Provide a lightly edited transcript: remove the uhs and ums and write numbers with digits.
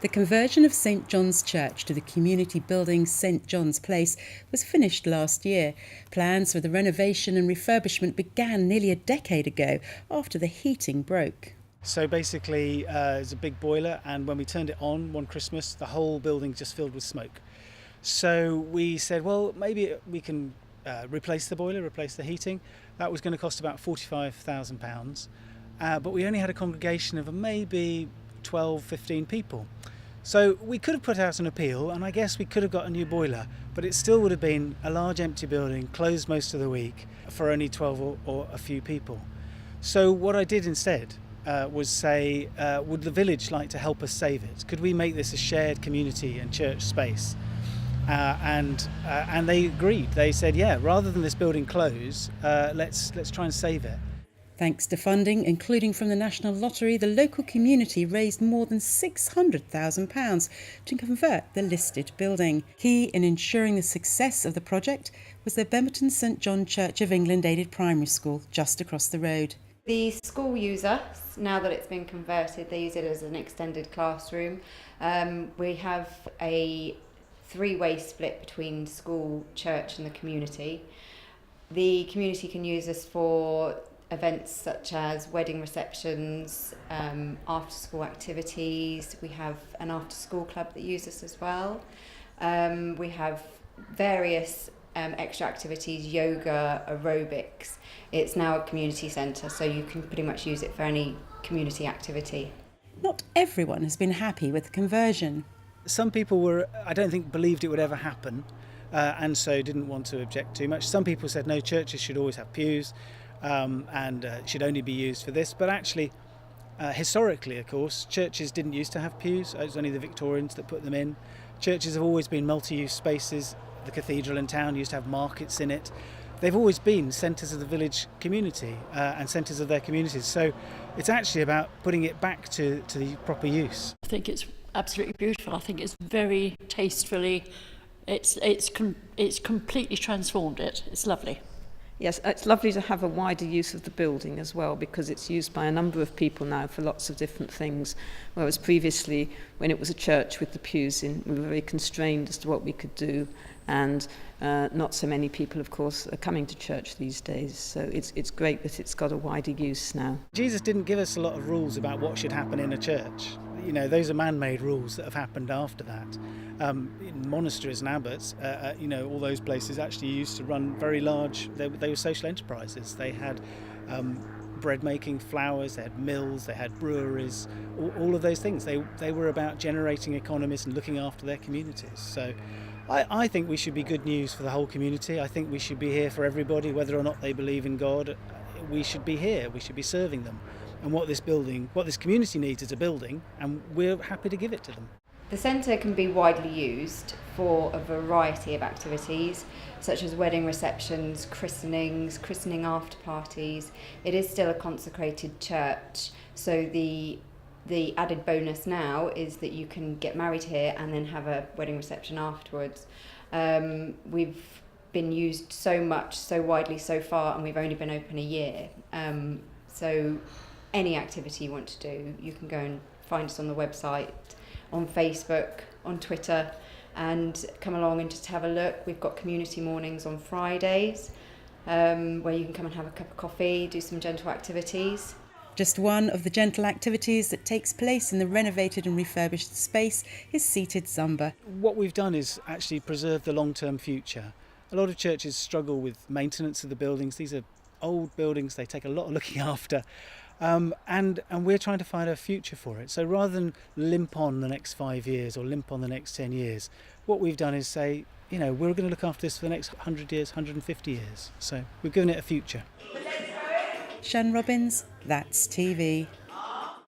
The conversion of St John's Church to the community building St John's Place was finished last year. Plans for the renovation and refurbishment began nearly a decade ago after the heating broke. So basically it's a big boiler, and when we turned it on one Christmas, the whole building just filled with smoke. So we said, well, maybe we can replace the boiler, replace the heating. That was going to cost about £45,000, but we only had a congregation of maybe 12, 15 people. So we could have put out an appeal, and I guess we could have got a new boiler, but it still would have been a large empty building, closed most of the week for only 12 or a few people. So what I did instead was say, would the village like to help us save it? Could we make this a shared community and church space? And they agreed. They said, yeah, rather than this building close, let's try and save it. Thanks to funding, including from the National Lottery, the local community raised more than £600,000 to convert the listed building. Key in ensuring the success of the project was the Bemerton St John Church of England aided primary school just across the road. The school use us, now that it's been converted, they use it as an extended classroom. We have a three-way split between school, church and the community. The community can use us for events such as wedding receptions, after-school activities. We have an after-school club that uses us as well. We have various extra activities, yoga, aerobics. It's now a community centre, so you can pretty much use it for any community activity. Not everyone has been happy with the conversion. Some people I don't think, believed it would ever happen, and so didn't want to object too much. Some people said, no, churches should always have pews, and should only be used for this. But actually, historically, of course, churches didn't used to have pews. It was only the Victorians that put them in. Churches have always been multi-use spaces. The cathedral in town used to have markets in it. They've always been centres of the village community and centres of their communities. So it's actually about putting it back to the proper use. I think it's absolutely beautiful. I think it's very tastefully, it's completely transformed it. It's lovely. Yes, it's lovely to have a wider use of the building as well, because it's used by a number of people now for lots of different things, whereas previously, when it was a church with the pews in, we were very constrained as to what we could do, and not so many people, of course, are coming to church these days. So it's great that it's got a wider use now. Jesus didn't give us a lot of rules about what should happen in a church. You know, those are man-made rules that have happened after that. In monasteries and abbots, all those places actually used to run very large, they were social enterprises. They had bread making, flowers, they had mills, they had breweries, all of those things. They were about generating economies and looking after their communities. So I think we should be good news for the whole community. I think we should be here for everybody, whether or not they believe in God. We should be here, we should be serving them. And what this community needs is a building, and we're happy to give it to them. The centre can be widely used for a variety of activities, such as wedding receptions, christenings, christening after parties. It is still a consecrated church, so the added bonus now is that you can get married here and then have a wedding reception afterwards. We've been used so widely so far, and we've only been open a year. So any activity you want to do, you can go and find us on the website, on Facebook, on Twitter, and come along and just have a look. We've got community mornings on Fridays, where you can come and have a cup of coffee, do some gentle activities. Just one of the gentle activities that takes place in the renovated and refurbished space is seated Zumba. What we've done is actually preserve the long-term future. A lot of churches struggle with maintenance of the buildings. These are old buildings, they take a lot of looking after. And we're trying to find a future for it. So rather than limp on the next 5 years or limp on the next 10 years, what we've done is say, we're going to look after this for the next 100 years, 150 years. So we've given it a future. Shan Robins, That's TV.